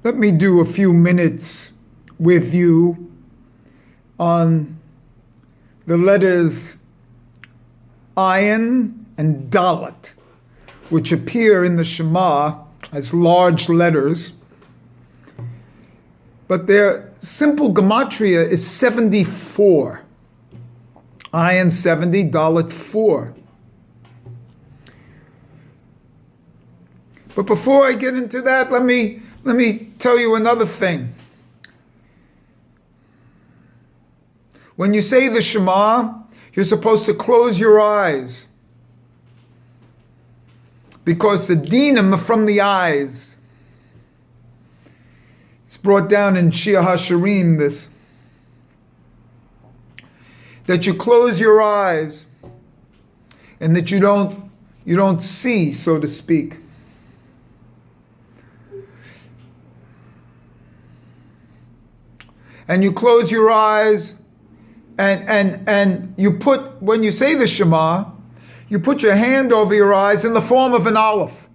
Let me do a few minutes with you on the letters Ayin and Dalet, which appear in the Shema as large letters, but their simple gematria is 74. Ayin 70, Dalet 4. But before I get into that, let me tell you another thing. When you say the Shema, you're supposed to close your eyes, because the dinim are from the eyes. It's brought down in Shia HaShirim, this, that you close your eyes and that you don't see, so to speak. And you close your eyes, and you put, when you say the Shema, you put your hand over your eyes in the form of an aleph.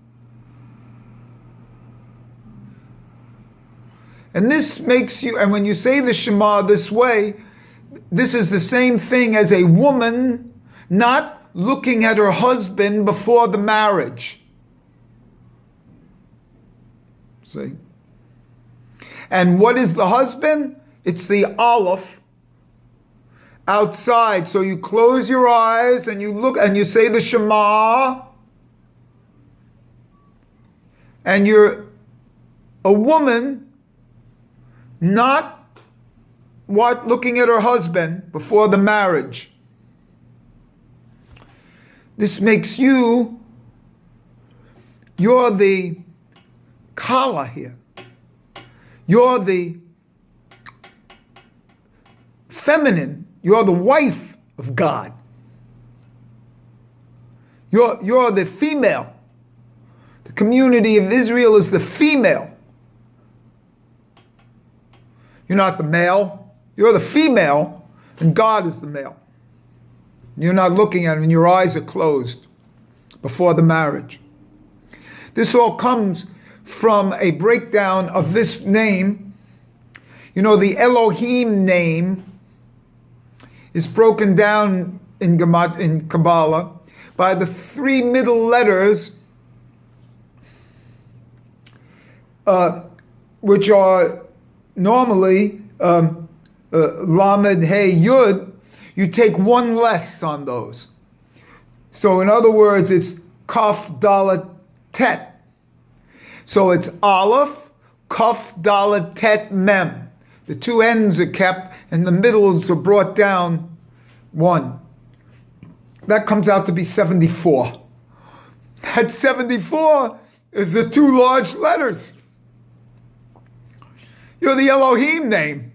And this makes you, and when you say the Shema this way, this is the same thing as a woman not looking at her husband before the marriage. See? And what is the husband? It's the aleph outside. So you close your eyes and you look and you say the Shema, and you're a woman not looking at her husband before the marriage. This makes you're the kala here. You're the feminine. You're the wife of God. You're the female. The community of Israel is the female. You're not the male. You're the female, and God is the male. You're not looking at him, and your eyes are closed before the marriage. This all comes from a breakdown of this name. You know, the Elohim name is broken down in Kabbalah by the three middle letters, which are normally Lamed, Hey, Yud. You take one less on those. So in other words, it's Kaf, Dalet, Tet. So it's Aleph, Kaf, Dalet, Tet, Mem. The two ends are kept, and the middles are brought down one. That comes out to be 74. That 74 is the two large letters. You're the Elohim name.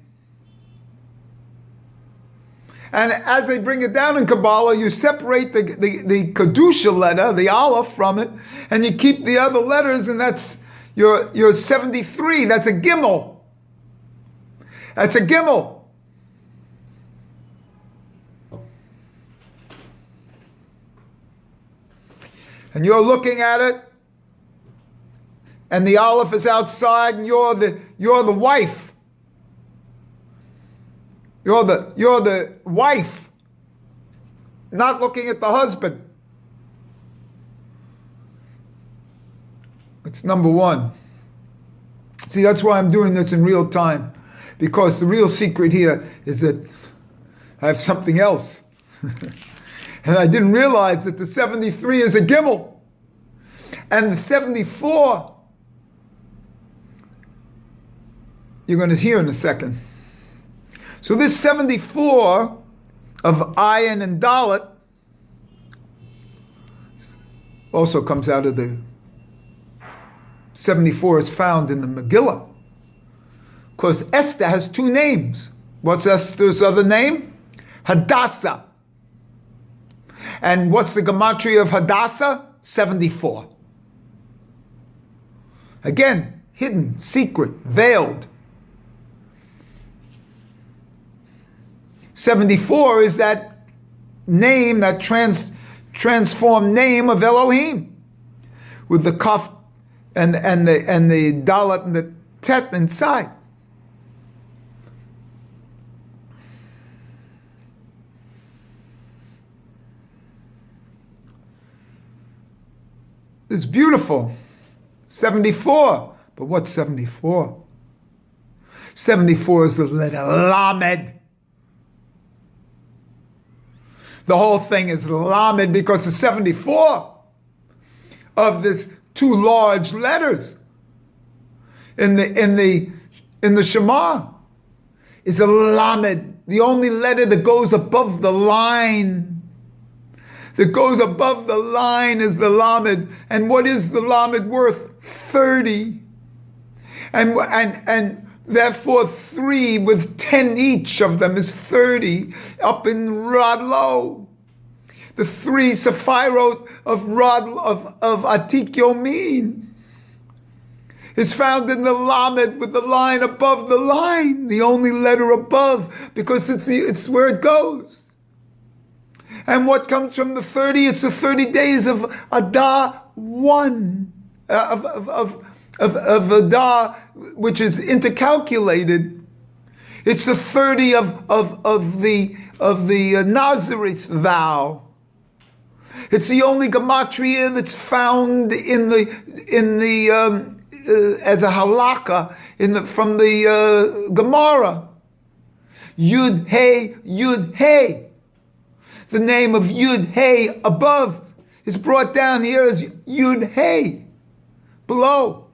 And as they bring it down in Kabbalah, you separate the Kedusha letter, the Aleph, from it, and you keep the other letters, and that's your 73. That's a Gimel. That's a Gimel. And you're looking at it, and the Aleph is outside, and you're the wife. You're the wife, not looking at the husband. It's number one. See, that's why I'm doing this in real time, because the real secret here is that I have something else. And I didn't realize that the 73 is a Gimel. And the 74, you're going to hear in a second. So this 74 of Ayin and Dalet also comes out of the 74 is found in the Megillah. Because Esther has two names. What's Esther's other name? Hadassah. And what's the gematria of Hadassah? 74. Again, hidden, secret, veiled. 74 is that name, that transformed name of Elohim, with the Kaf and the Dalet and the tet inside. It's beautiful. 74. But what's 74? 74 is the letter Lamed. The whole thing is Lamed because the 74 of these two large letters in the Shema is a Lamed, the only letter that goes above the line. That goes above the line is the Lamed. And what is the Lamed worth? 30. And therefore 3 with 10 each of them is 30 up in Radlo. The 3 Sephirot of Atik Yomin is found in the Lamed with the line above the line, the only letter above, because it's where it goes. And what comes from the 30? It's the 30 days of Adar 1, of Adar, which is intercalculated. It's the 30 of the Nazareth vow. It's the only gematria that's found in the as a halakha from the Gemara. Yud Hey. The name of Yud Hey above is brought down here as Yud Hey below.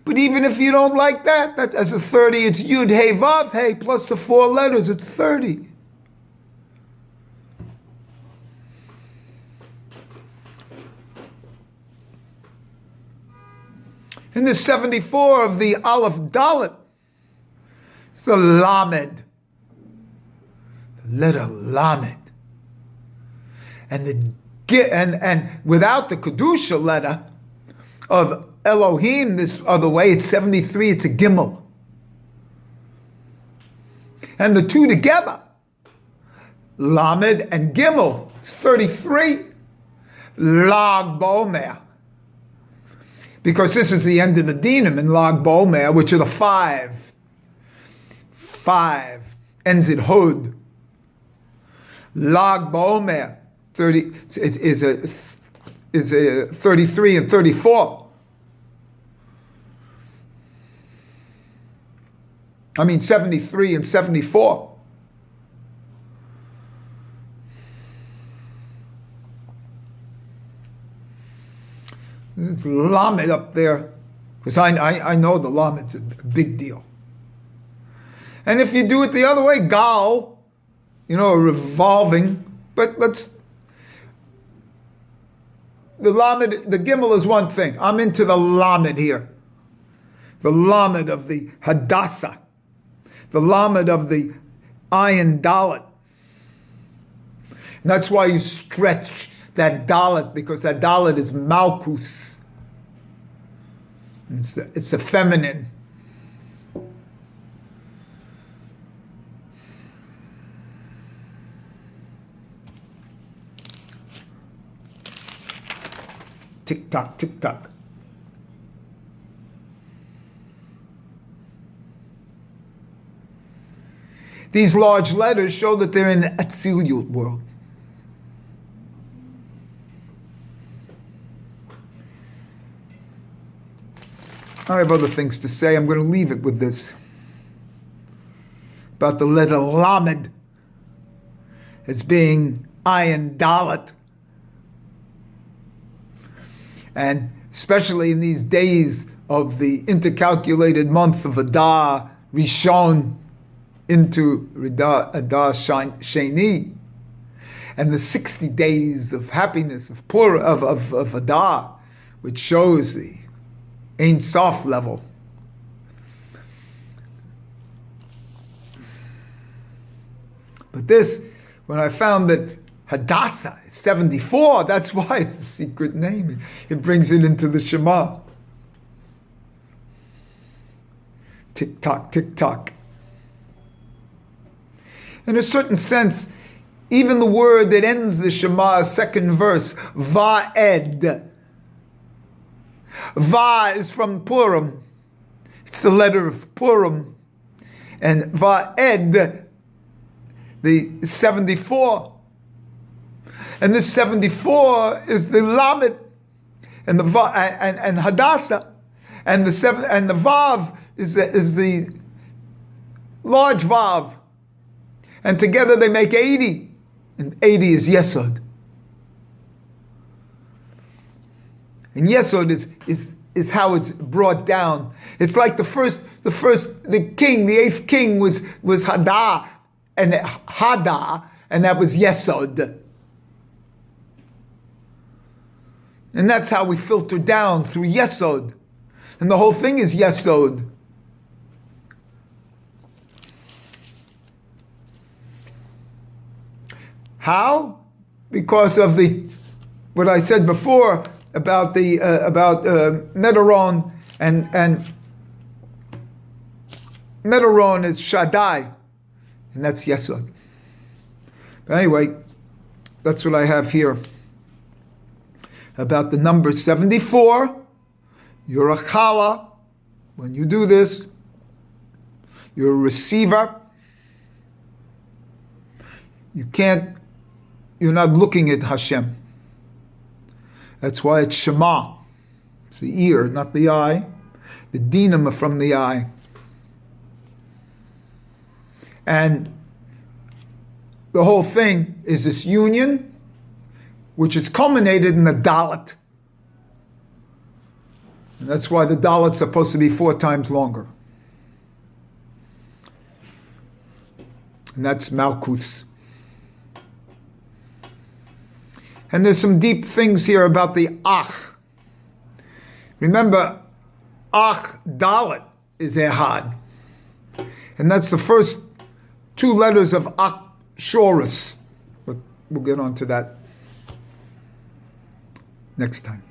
But even if you don't like that as a 30, it's Yud Hey Vav Hey plus the 4 letters, it's 30. In the 74 of the Aleph Dalet, it's the Lamed, the letter Lamed. And without the Kedusha letter of Elohim, this other way, it's 73, it's a Gimel. And the two together, Lamed and Gimel, it's 33. Lag Bomer. Because this is the end of the dinim in Lag Bomer, which are the 5. 5 ends in Hod. Lag Bomer 30 is a 33 and 34. I mean 73 and 74. There's Lamed up there, because I know the Lamed's a big deal. And if you do it the other way, Gal, revolving, but the Lamed, the Gimel is one thing. I'm into the Lamed here. The Lamed of the Hadassah. The Lamed of the Ayin Dalet. And that's why you stretch that Dalet, because that Dalet is Malkus. It's the feminine. Tick tock, tick tock. These large letters show that they're in the Atziliyut world. I have other things to say. I'm going to leave it with this. About the letter Lamed as being Ayin Dalet. And especially in these days of the intercalculated month of Adar Rishon into Adar Sheni, and the 60 days of happiness of Adar, which shows the Ein Sof level. But this, when I found that Hadassah is 74, that's why it's the secret name. It brings it into the Shema. Tick tock, tick tock. In a certain sense, even the word that ends the Shema, second verse, Va'ed. Va is from Purim. It's the letter of Purim. And Va'ed, the 74. And this 74 is the Lamed and the and Hadassah. And the Vav is the large Vav. And together they make 80. And 80 is Yesod. And Yesod is how it's brought down. It's like the king, the eighth king was Hada, and that was Yesod. And that's how we filter down through Yesod. And the whole thing is Yesod. How? Because of what I said before about Medaron, and Medaron is Shaddai, and that's Yesod. But anyway, that's what I have here about the number 74. You're a chala. When you do this, you're a receiver. You're not looking at Hashem. That's why it's Shema. It's the ear, not the eye. The dinam from the eye. And the whole thing is this union, which is culminated in the Dalet. And that's why the Dalet's supposed to be 4 times longer. And that's Malkuth. And there's some deep things here about the Ach. Remember, Ach Dalet is Ehad. And that's the first 2 letters of Ach Shorus. But we'll get on to that next time.